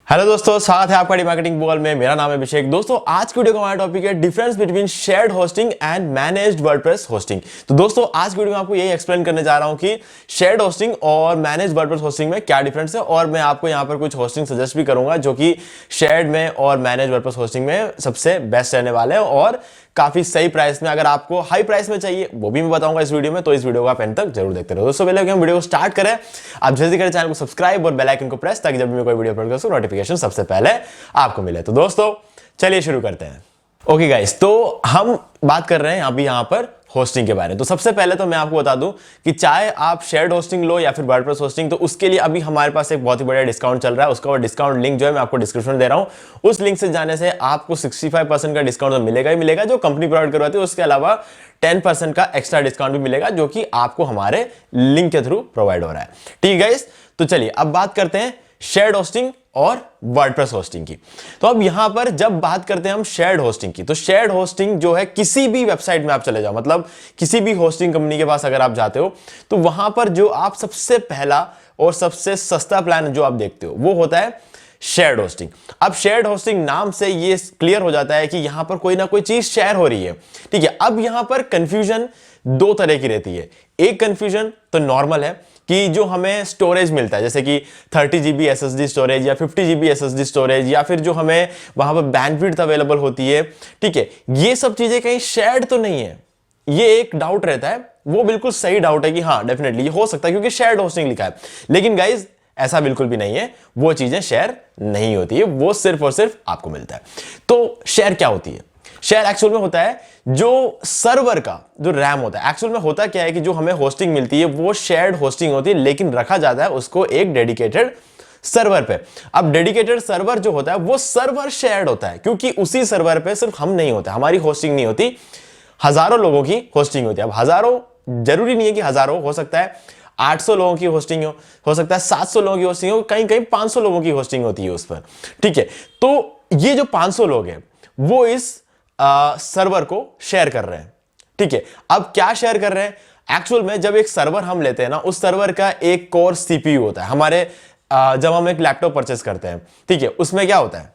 Hello दोस्तों, स्वागत है आपका डी मार्केटिंग बॉल में। मेरा नाम है अभिषेक। दोस्तों, आज की वीडियो का हमारा टॉपिक है difference between shared hosting and managed WordPress hosting. तो दोस्तों, आज की वीडियो में आपको यही एक्सप्लेन करने जा रहा हूं कि शेयर्ड होस्टिंग और मैनेज्ड वर्डप्रेस होस्टिंग में क्या डिफरेंस है, और मैं आपको यहां पर कुछ होस्टिंग सजेस्ट भी करूंगा जो कि शेयर्ड में और मैनेज्ड वर्डप्रेस होस्टिंग में सबसे बेस्ट रहने वाले हैं और काफी सही प्राइस में। अगर आपको हाई प्राइस में चाहिए वो भी मैं बताऊंगा इस वीडियो में, तो इस वीडियो को आप एंड तक जरूर देखते रहो। दोस्तों, पहले हम वीडियो को स्टार्ट करें, आप जल्दी करें चैनल को सब्सक्राइब और बेल आइकन को प्रेस, ताकि जब भी मैं कोई वीडियो अपलोड करूं नोटिफिकेशन सबसे पहले आपको मिले। तो दोस्तों चलिए शुरू करते हैं। ओके गाइस, तो हम बात कर रहे हैं अभी यहां पर होस्टिंग के बारे में। तो सबसे पहले तो मैं आपको बता दूं कि चाहे आप शेयर्ड होस्टिंग लो या फिर वर्डप्रेस होस्टिंग, तो उसके लिए अभी हमारे पास एक बहुत ही बड़ा डिस्काउंट चल रहा है। उसका डिस्काउंट लिंक जो है मैं आपको डिस्क्रिप्शन में दे रहा हूं। उस लिंक से जाने से आपको 65% का डिस्काउंट तो मिलेगा ही मिलेगा, जो कंपनी प्रोवाइड करवाती है। उसके अलावा 10% का एक्स्ट्रा डिस्काउंट भी मिलेगा, जो कि आपको हमारे लिंक के थ्रू प्रोवाइड हो रहा है। ठीक है गाइस, तो चलिए अब बात करते हैं शेयर्ड होस्टिंग और वर्डप्रेस होस्टिंग की। तो अब यहां पर जब बात करते हैं हम शेयर्ड होस्टिंग की, तो शेयर्ड होस्टिंग जो है किसी भी वेबसाइट में आप चले जाओ, मतलब किसी भी होस्टिंग कंपनी के पास अगर आप जाते हो, तो वहां पर जो आप सबसे पहला और सबसे सस्ता प्लान जो आप देखते हो वो होता है शेयर्ड होस्टिंग। अब शेयर्ड होस्टिंग नाम से ये क्लियर हो जाता है कि यहां पर कोई ना कोई चीज शेयर हो रही है। ठीक है, अब यहां पर कंफ्यूजन दो तरह की रहती है। एक कंफ्यूजन तो नॉर्मल है कि जो हमें स्टोरेज मिलता है, जैसे कि 30 GB SSD स्टोरेज या 50 GB SSD स्टोरेज, या फिर जो हमें वहां पर बैंडविड्थ अवेलेबल होती है, ठीक है, ये सब चीजें कहीं शेयर्ड तो नहीं है। ये एक डाउट रहता है, वो बिल्कुल सही डाउट है कि हाँ डेफिनेटली ये हो सकता है क्योंकि शेयर्ड होस्टिंग लिखा है। लेकिन गाइज ऐसा बिल्कुल भी नहीं है, वो चीजें शेयर नहीं होती है, वो सिर्फ और सिर्फ आपको मिलता है। तो शेयर क्या होती है? शेयर एक्चुअल में होता है जो सर्वर का जो रैम होता है। एक्चुअल में होता क्या है कि जो हमें होस्टिंग मिलती है वो शेयर्ड होस्टिंग होती है, लेकिन रखा जाता है उसको एक डेडिकेटेड सर्वर पे। अब डेडिकेटेड सर्वर जो होता है वो सर्वर शेयर्ड होता है, क्योंकि उसी सर्वर पे सिर्फ हम नहीं होते, हमारी होस्टिंग नहीं होती, हजारों लोगों की होस्टिंग होती है। अब हजारों जरूरी नहीं है कि हजारों, हो सकता है 800 लोगों की होस्टिंग हो सकता है 700 लोगों की होस्टिंग हो, कहीं कहीं 500 लोगों की होस्टिंग होती है उस पर। ठीक है, तो ये जो 500 लोग हैं वो इस सर्वर को शेयर कर रहे हैं। ठीक है, अब क्या शेयर कर रहे हैं? एक्चुअल में जब एक सर्वर हम लेते हैं ना, उस सर्वर का एक कोर सीपीयू होता है। हमारे जब हम एक लैपटॉप परचेस करते हैं, ठीक है, उसमें क्या होता है?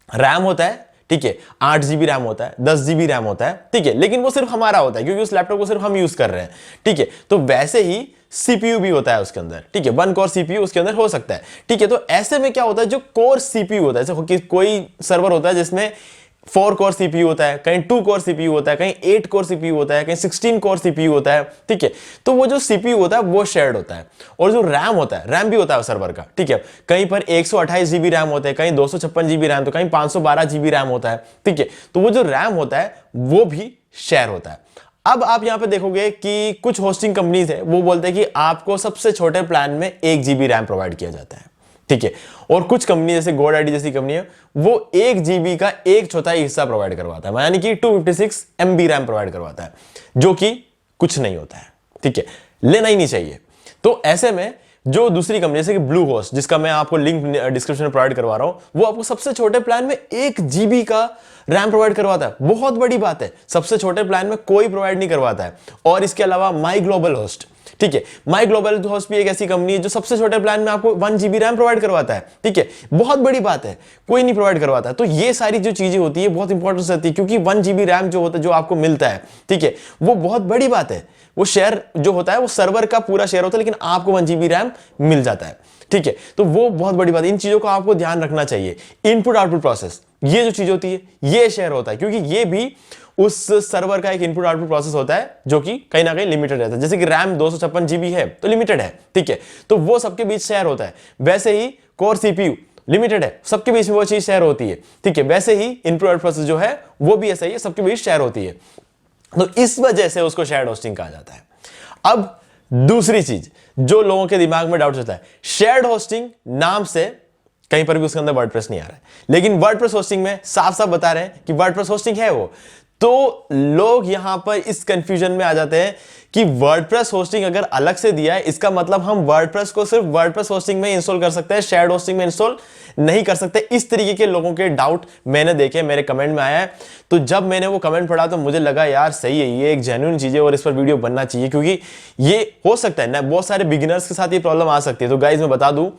रैम होता है, ठीक है, 8 GB रैम होता है, 10 GB रैम होता है, ठीक है, लेकिन वो सिर्फ हमारा होता है क्योंकि उस लैपटॉप को सिर्फ हम यूज कर रहे हैं। ठीक है, तो वैसे ही सीपीयू भी होता है उसके अंदर। ठीक है, 1 कोर सीपीयू उसके अंदर हो सकता है। ठीक है, तो ऐसे में क्या होता है, जो कोर सीपीयू होता है, जैसे कोई सर्वर होता है जिसमें 4 कोर सीपीयू होता है, कहीं 2 कोर सीपीयू होता है, कहीं 8 कोर सीपीयू होता है, कहीं 16 कोर सीपीयू होता है। ठीक है, तो वो जो सीपीयू होता है वो शेयर्ड होता है। और जो रैम होता है, रैम भी होता है सर्वर का। ठीक है, कहीं पर 128 GB रैम होता है, कहीं 256 GB रैम, तो कहीं 512 GB रैम होता है। ठीक है, तो वो जो रैम होता है वो भी शेयर होता है। अब आप यहां पे देखोगे कि कुछ होस्टिंग कंपनीज है वो बोलते हैं कि आपको सबसे छोटे प्लान में 1 GB रैम प्रोवाइड किया जाता है। ठीक है, और कुछ कंपनी जैसे GoDaddy जैसी कंपनी है वो 1 GB का 1/4 हिस्सा प्रोवाइड करवाता है, यानी कि 256 MB रैम प्रोवाइड करवाता है, जो कि कुछ नहीं होता है। ठीक है, लेना ही नहीं चाहिए। तो ऐसे में जो दूसरी कंपनी जैसे कि ब्लू होस्ट, जिसका मैं आपको लिंक डिस्क्रिप्शन में प्रोवाइड करवा रहा हूं, वो आपको सबसे छोटे प्लान में 1 GB का रैम प्रोवाइड करवाता है। बहुत बड़ी बात है, सबसे छोटे प्लान में कोई प्रोवाइड नहीं करवाता है। और इसके अलावा माई ग्लोबल होस्ट, ठीक है, माई ग्लोबल होस्ट भी एक ऐसी कंपनी है जो सबसे छोटे प्लान में आपको 1 GB रैम प्रोवाइड करवाता है। ठीक है, बहुत बड़ी बात है, कोई नहीं प्रोवाइड करवाता है। तो ये सारी जो चीजें होती है बहुत इंपॉर्टेंट रहती है, क्योंकि 1 GB रैम जो होता है, जो आपको मिलता है, ठीक है, वो बहुत बड़ी बात है। वो शेयर जो होता है वो सर्वर का पूरा शेयर होता है, लेकिन आपको 1 GB रैम मिल जाता है। ठीक है, तो वो बहुत बड़ी बात है। इन चीजों को आपको ध्यान रखना चाहिए। इनपुट आउटपुट प्रोसेस, ये जो चीज होती है ये शेयर होता है, क्योंकि ये भी उस सर्वर का एक इनपुट आउटपुट प्रोसेस होता है, जो कि कहीं ना कहीं लिमिटेड रहता है। जैसे कि रैम 256 GB है तो लिमिटेड है। ठीक है, तो वो सबके बीच शेयर होता है। वैसे ही कोर सीपीयू लिमिटेड है, सबके बीच में वो चीज शेयर होती है। ठीक है, वैसे ही इनपुट आउटपुट प्रोसेस जो है वो भी ऐसा ही है, सबके बीच शेयर होती है। तो इस वजह से उसको शेयर्ड होस्टिंग कहा जाता है। अब दूसरी चीज जो लोगों के दिमाग में डाउट होता है, शेयर्ड होस्टिंग नाम से कहीं पर भी उसके अंदर वर्डप्रेस नहीं आ रहा है, लेकिन वर्डप्रेस होस्टिंग में साफ साफ बता रहे हैं कि वर्डप्रेस होस्टिंग है वो। तो लोग यहां पर इस कंफ्यूजन में आ जाते हैं कि वर्डप्रेस होस्टिंग अगर अलग से दिया है, इसका मतलब हम वर्डप्रेस को सिर्फ वर्डप्रेस होस्टिंग में इंस्टॉल कर सकते हैं, शेयर्ड होस्टिंग में इंस्टॉल नहीं कर सकते। इस तरीके के लोगों के डाउट मैंने देखे, मेरे कमेंट में आया है। तो जब मैंने वो कमेंट पढ़ा तो मुझे लगा यार सही है, ये एक जेन्युइन चीज है और इस पर वीडियो बनना चाहिए, क्योंकि ये हो सकता है ना बहुत सारे बिगिनर्स के साथ ये प्रॉब्लम आ सकती है। तो गाइज मैं बता दूं,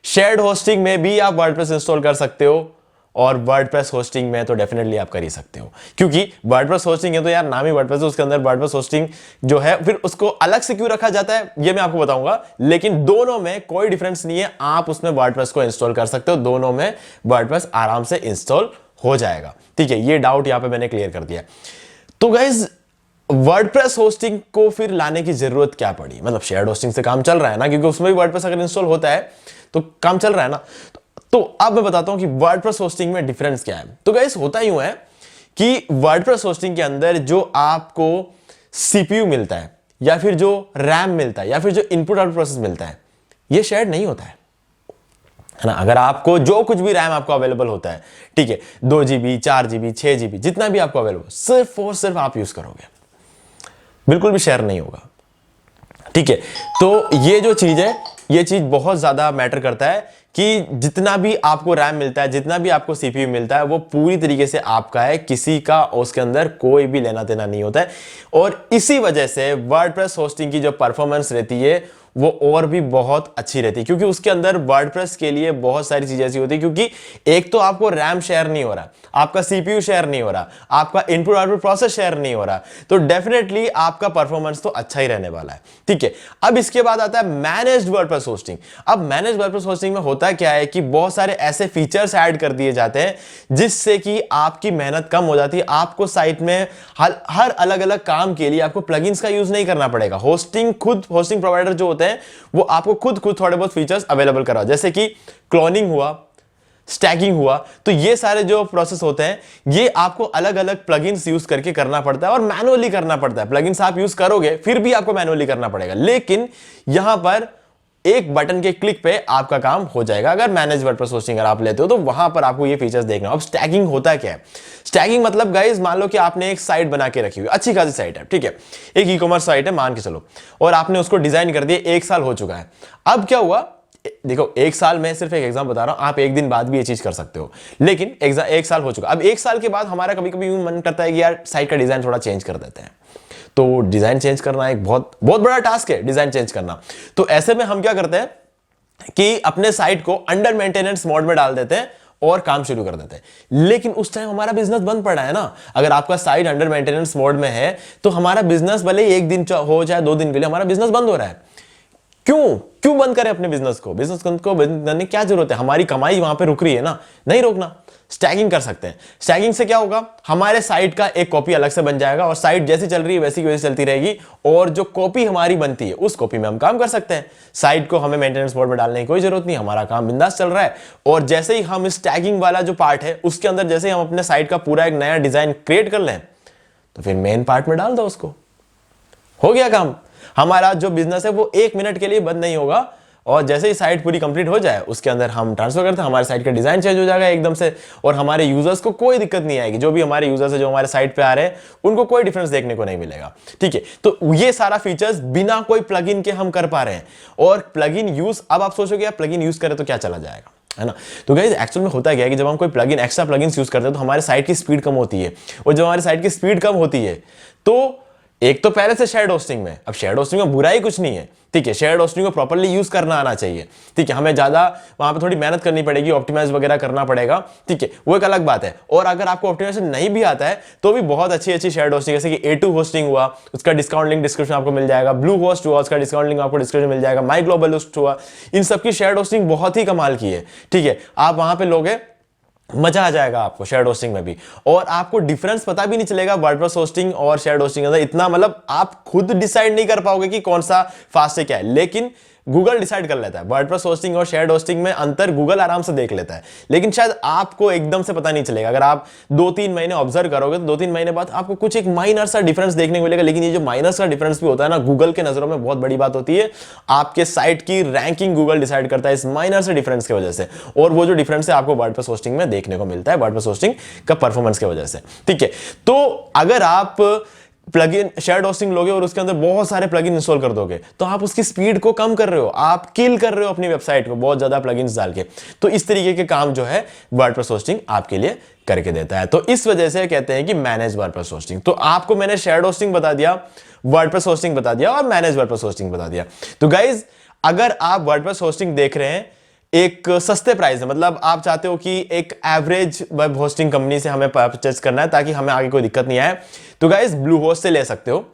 शेयर्ड होस्टिंग में भी आप वर्डप्रेस इंस्टॉल कर सकते हो और वर्डप्रेस होस्टिंग में तो डेफिनेटली आप कर ही सकते हो, क्योंकि वर्डप्रेस होस्टिंग है तो यार नाम ही वर्डप्रेस है, उसके अंदर वर्डप्रेस होस्टिंग जो है फिर उसको अलग से क्यों रखा जाता है ये मैं आपको बताऊंगा। लेकिन दोनों में कोई डिफरेंस नहीं है, आप उसमें वर्डप्रेस को इंस्टॉल कर सकते हो, दोनों में वर्डप्रेस आराम से इंस्टॉल हो जाएगा। ठीक है, ये डाउट यहां पे मैंने क्लियर कर दिया। तो गाइज वर्डप्रेस होस्टिंग को फिर लाने की जरूरत क्या पड़ी, मतलब शेयर्ड होस्टिंग से काम चल रहा है ना, क्योंकि उसमें भी वर्डप्रेस अगर इंस्टॉल होता है तो काम चल रहा है ना। तो अब मैं बताता हूं कि वर्डप्रेस होस्टिंग में डिफरेंस क्या है। तो गाइस होता यूं है कि वर्डप्रेस होस्टिंग के अंदर जो आपको सीपीयू मिलता है या फिर जो रैम मिलता है या फिर जो इनपुट आउटपुट प्रोसेस मिलता है ये शेयर्ड नहीं होता है ना। अगर आपको जो कुछ भी रैम आपको अवेलेबल होता है, ठीक है, 2 GB 4 GB 6 GB जितना भी आपको अवेलेबल, सिर्फ और सिर्फ आप यूज करोगे, बिल्कुल भी शेयर नहीं होगा। ठीक है, तो ये जो चीज है ये चीज बहुत ज्यादा मैटर करता है कि जितना भी आपको रैम मिलता है, जितना भी आपको सीपीयू मिलता है वो पूरी तरीके से आपका है, किसी का उसके अंदर कोई भी लेना देना नहीं होता है। और इसी वजह से वर्डप्रेस होस्टिंग की जो परफॉर्मेंस रहती है वो और भी बहुत अच्छी रहती है, क्योंकि उसके अंदर वर्डप्रेस के लिए बहुत सारी चीजें ऐसी होती है, क्योंकि एक तो आपको रैम शेयर नहीं हो रहा, आपका सीपीयू शेयर नहीं हो रहा, आपका इनपुट आउटपुट प्रोसेस शेयर नहीं हो रहा, तो डेफिनेटली आपका परफॉर्मेंस तो अच्छा ही रहने वाला है। ठीक है, अब इसके बाद आता है मैनेज्ड वर्डप्रेस होस्टिंग। अब मैनेज्ड वर्डप्रेस होस्टिंग में होता क्या है कि बहुत सारे ऐसे फीचर्स ऐड कर दिए जाते हैं जिससे कि आपकी मेहनत कम हो जाती है। आपको साइट में हर अलग अलग काम के लिए आपको प्लगइन्स का यूज नहीं करना पड़ेगा। होस्टिंग प्रोवाइडर जो होते हैं वो आपको खुद थोड़े बहुत फीचर्स अवेलेबल करा, जैसे कि क्लोनिंग हुआ, स्टैकिंग हुआ, तो ये सारे जो प्रोसेस होते हैं ये आपको अलग अलग प्लगइन्स यूज करके करना पड़ता है और मैनुअली करना पड़ता है। प्लगइन्स आप यूज करोगे फिर भी आपको मैनुअली करना पड़ेगा, लेकिन यहां पर एक बटन के क्लिक पे आपका काम हो जाएगा। अगर मैनेज वर्डप्रेस होस्टिंग अगर आप लेते हो तो वहां पर आपको ये फीचर्स देखना। अब स्टैकिंग होता क्या है? स्टैकिंग मतलब गाइस मान लो कि आपने एक साइट बना के रखी हुई, अच्छी खासी साइट है, ठीक है, एक ई कॉमर्स साइट है मान के चलो, और आपने उसको डिजाइन कर दिया, 1 साल हो चुका है। अब क्या हुआ, देखो 1 साल में सिर्फ एक एग्जाम बता रहा हूं, आप 1 दिन बाद भी ये चीज कर सकते हो, लेकिन 1 साल हो चुका। अब 1 साल के बाद हमारा कभी कभी मन करता है कि यार साइट का डिजाइन थोड़ा चेंज कर देते हैं, तो डिजाइन चेंज करना एक बहुत बहुत बड़ा टास्क है, डिजाइन चेंज करना। तो ऐसे में हम क्या करते हैं कि अपने साइट को अंडर मेंटेनेंस मोड में डाल देते हैं और काम शुरू कर देते हैं। लेकिन उस टाइम हमारा बिजनेस बंद पड़ा है ना। अगर आपका साइट अंडर मेंटेनेंस मोड में है तो हमारा बिजनेस भले 1 दिन हो चाहे 2 दिन के लिए हमारा बिजनेस बंद हो रहा है। क्यों बंद करें अपने बिजनेस को बंद करने की क्या जरूरत है? हमारी कमाई वहां पे रुक रही है ना, नहीं रोकना। स्टैकिंग कर सकते हैं। स्टैकिंग से क्या होगा, हमारे साइट का एक कॉपी अलग से बन जाएगा और साइट जैसी चल रही है वैसी की वैसी चलती रहेगी, और जो कॉपी हमारी बनती है उस कॉपी में हम काम कर सकते हैं। साइट को हमें मेंटेनेंस मोड में डालने की कोई जरूरत नहीं, हमारा काम बिंदास चल रहा है। और जैसे ही हम स्टैकिंग वाला जो पार्ट है उसके अंदर जैसे ही हम अपने साइट का पूरा एक नया डिजाइन क्रिएट कर लें तो फिर मेन पार्ट में डाल दो उसको, हो गया काम। हमारा जो बिजनेस है वो 1 मिनट के लिए बंद नहीं होगा, और जैसे ही साइट पूरी कंप्लीट हो जाए उसके अंदर हम ट्रांसफर करते हैं, हमारे साइट का डिजाइन चेंज हो जाएगा एकदम से, और हमारे यूजर्स को कोई दिक्कत नहीं आएगी। जो भी हमारे यूजर्स है जो हमारे साइट पे आ रहे हैं उनको कोई डिफरेंस देखने को नहीं मिलेगा। ठीक है, तो ये सारा फीचर्स बिना कोई प्लगइन के हम कर पा रहे हैं। और प्लगइन यूज, अब आप सोचोगे यार प्लगइन यूज करें तो क्या चला जाएगा, है ना। तो गाइस एक्चुअल में होता क्या है कि जब हम कोई प्लगइन एक्स्ट्रा प्लगइन्स यूज करते हैं तो हमारे साइट की स्पीड कम होती है, और जब हमारी साइट की स्पीड कम होती है तो एक तो पहले से शेयर्ड होस्टिंग में, अब शेयर्ड होस्टिंग में बुराई कुछ नहीं है, ठीक है, शेयर्ड होस्टिंग को प्रॉपर्ली यूज करना आना चाहिए, ठीक है, हमें ज्यादा वहां पे थोड़ी मेहनत करनी पड़ेगी, ऑप्टिमाइज वगैरह करना पड़ेगा, ठीक है, वो एक अलग बात है। और अगर आपको ऑप्टिमाइजेशन नहीं भी आता है तो भी बहुत अच्छी अच्छी शेयर्ड होस्टिंग, जैसे कि A2 होस्टिंग हुआ, उसका डिस्काउंट लिंक डिस्क्रिप्शन आपको मिल जाएगा, ब्लू होस्ट हुआ, उसका डिस्काउंट लिंक आपको डिस्क्रिप्शन मिल जाएगा, माई ग्लोबल होस्ट हुआ, इन सबकी शेयर्ड होस्टिंग बहुत ही कमाल की है, ठीक है, आप वहां पे लोगे मजा आ जाएगा आपको शेयर्ड होस्टिंग में भी, और आपको डिफरेंस पता भी नहीं चलेगा वर्डप्रेस होस्टिंग और शेयर्ड होस्टिंग के अंदर इतना, मतलब आप खुद डिसाइड नहीं कर पाओगे कि कौन सा फास्ट है क्या है, लेकिन गूगल डिसाइड कर लेता है। वर्डप्रेस होस्टिंग और शेयर्ड होस्टिंग में अंतर गूगल आराम से देख लेता है, लेकिन शायद आपको एकदम से पता नहीं चलेगा। अगर आप 2-3 महीने ऑब्जर्व करोगे तो 2-3 महीने बाद आपको कुछ एक माइनर सा डिफरेंस देखने को मिलेगा, लेकिन ये जो माइनर सा डिफरेंस भी होता है ना, गूगल के नजरों में बहुत बड़ी बात होती है। आपके साइट की रैंकिंग गूगल डिसाइड करता है इस माइनर से डिफरेंस की वजह से, और वो जो डिफरेंस है आपको वर्डप्रेस होस्टिंग में देखने को मिलता है, वर्डप्रेस होस्टिंग का परफॉर्मेंस की वजह से, ठीक है। तो अगर आप प्लगइन शेयर्ड होस्टिंग लोगे और उसके अंदर बहुत सारे प्लगइन इंस्टॉल कर दोगे तो आप उसकी स्पीड को कम कर रहे हो, आप किल कर रहे हो अपनी वेबसाइट को बहुत ज्यादा प्लगइन्स डाल के। तो इस तरीके के काम जो है वर्डप्रेस होस्टिंग आपके लिए करके देता है। तो इस वजह से कहते हैं कि मैनेज वर्डप्रेस होस्टिंग। तो आपको मैंने शेयर्ड होस्टिंग बता दिया, वर्डप्रेस होस्टिंग बता दिया और मैनेज वर्डप्रेस होस्टिंग बता दिया। तो गाइज अगर आप वर्डप्रेस होस्टिंग देख रहे हैं एक सस्ते प्राइस है, मतलब आप चाहते हो कि एक एवरेज वेब होस्टिंग कंपनी से हमें परचेज करना है ताकि हमें आगे कोई दिक्कत नहीं आए, तो गाइस ब्लू होस्ट से ले सकते हो।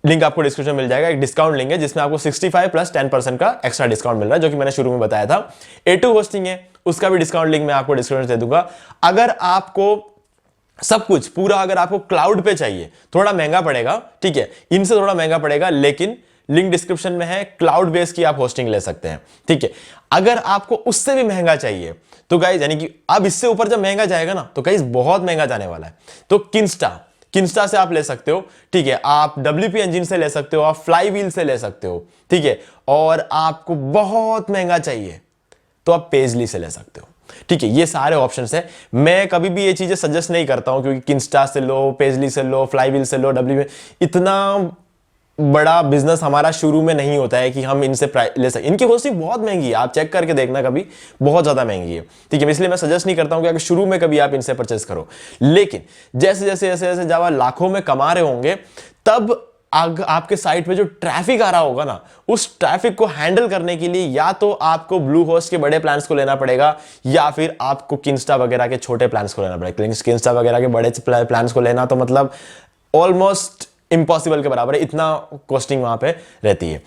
लिंक आपको डिस्क्रिप्शन मिल जाएगा, एक डिस्काउंट लिंक है जिसमें आपको 65 प्लस 10% का एक्स्ट्रा डिस्काउंट मिल रहा है, जो कि मैंने शुरू में बताया था। A2 होस्टिंग है, उसका भी डिस्काउंट लिंक मैं आपको डिस्क्रिप्शन दे दूंगा। अगर आपको सब कुछ पूरा अगर आपको क्लाउड पे चाहिए, थोड़ा महंगा पड़ेगा, ठीक है, इनसे थोड़ा महंगा पड़ेगा, लेकिन लिंक डिस्क्रिप्शन में है, क्लाउड बेस की आप होस्टिंग ले सकते हैं, ठीक है। अगर आपको उससे भी महंगा चाहिए तो गाइज, यानी कि अब इससे ऊपर जब महंगा जाएगा ना तो गाइज बहुत महंगा जाने वाला है, तो किंस्टा से आप ले सकते हो, ठीक है। आप WP इंजन से ले सकते हो, आप फ्लाईव्हील से ले सकते हो, ठीक है। और आपको बहुत महंगा चाहिए तो आप पेजली से ले सकते हो, ठीक है। ये सारे ऑप्शंस है। मैं कभी भी ये चीजें सजेस्ट नहीं करता हूं, क्योंकि किंस्टा से लो, पेजली से लो, फ्लाईव्हील से लो, WP, इतना बड़ा बिजनेस हमारा शुरू में नहीं होता है कि हम इनसे ले सकते। इनकी होस्टिंग बहुत महंगी है, आप चेक करके देखना कभी, बहुत ज्यादा महंगी है, ठीक है। इसलिए मैं सजेस्ट नहीं करता हूं कि अगर शुरू में कभी आप इनसे परचेस करो, लेकिन जैसे जैसे जैसे जैसे जब आप लाखों में कमा रहे होंगे, तब आपके साइट पे जो ट्रैफिक आ रहा होगा ना, उस ट्रैफिक को हैंडल करने के लिए या तो आपको ब्लू होस्ट के बड़े प्लान्स को लेना पड़ेगा, या फिर आपको किंस्टा वगैरह के छोटे प्लान्स को लेना पड़ेगा। किंस्टा वगैरह के बड़े प्लान्स को लेना तो मतलब ऑलमोस्ट इंपॉसिबल के बराबर है, इतना कॉस्टिंग वहां पे रहती है,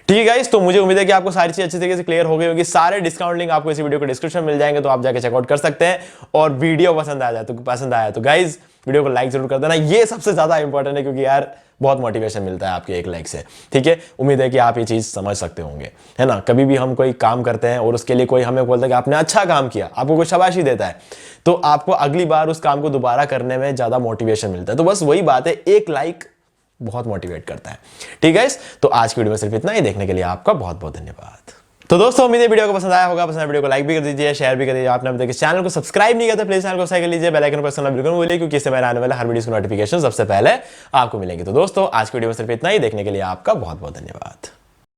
ठीक है गाइस। तो मुझे उम्मीद है कि आपको सारी चीज अच्छी तरीके से क्लियर हो गई होगी। सारे डिस्काउंट लिंक आपको इस वीडियो के डिस्क्रिप्शन में मिल जाएंगे, तो आप जाके चेकआउट कर सकते हैं। और वीडियो पसंद आया तो गाइस वीडियो को लाइक जरूर कर देना, ये सबसे ज्यादा इंपॉर्टेंट है, क्योंकि यार बहुत मोटिवेशन मिलता है आपके एक लाइक से, ठीक है। उम्मीद है कि आप ये चीज समझ सकते होंगे, है ना। कभी भी हम कोई काम करते हैं और उसके लिए कोई हमें बोलता है कि आपने अच्छा काम किया, आपको कोई शाबाशी देता है, तो आपको अगली बार उस काम को दोबारा करने में ज्यादा मोटिवेशन मिलता है। तो बस वही बात है, एक लाइक बहुत मोटिवेट करता है, ठीक है। तो आज की वीडियो में सिर्फ इतना ही। देखने के लिए आपका बहुत बहुत धन्यवाद। तो दोस्तों, उम्मीद है वीडियो को पसंद आया होगा। पसंद आया वीडियो को लाइक भी कर दीजिए, शेयर भी कर दीजिए। आपने अभी तक इस चैनल को सब्सक्राइब नहीं किया तो प्लीज चैनल को सब्सक्राइब कर लीजिए, बेल आइकन प्रेस करना बिल्कुल भूलिए, क्योंकि इससे मेरे आने वाले हर वीडियो की नोटिफिकेशन सबसे पहले आपको मिलेंगे। तो दोस्तों, आज की वीडियो में सिर्फ इतना ही। देखने के लिए आपका बहुत बहुत धन्यवाद।